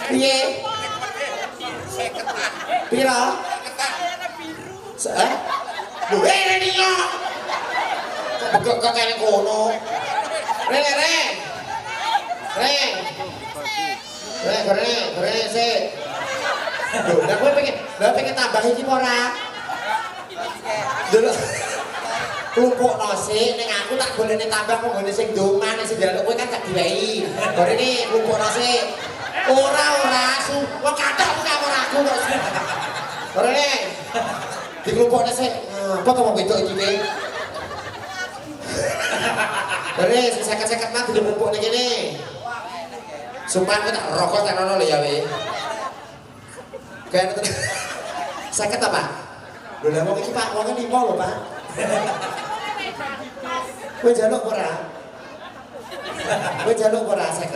Piye? Piro? Lho rene yo. Kok kene kono. Reng. Keren sih. Lho, lah kowe pengen tambah iki apa ora? Lho. Klumpukno sik ning aku tak golene tambah kok ngene sing doman sing njaluk kowe kan tak diwehi. Gorene klumpukno sik. Ora wong kathok kok ora aku kok. Gorene. Diklumpukno sik. Apa to wong wedok iki kowe? Gorene sing 50-50 mah diklumpukne kene. Sumpah aku tak rokok tak rono lho ya we. Kayak 50 apa? Lho lah wong iki Pak, wong 5 lho Pak. Kowe jaluk ora? Kowe jaluk ora 50?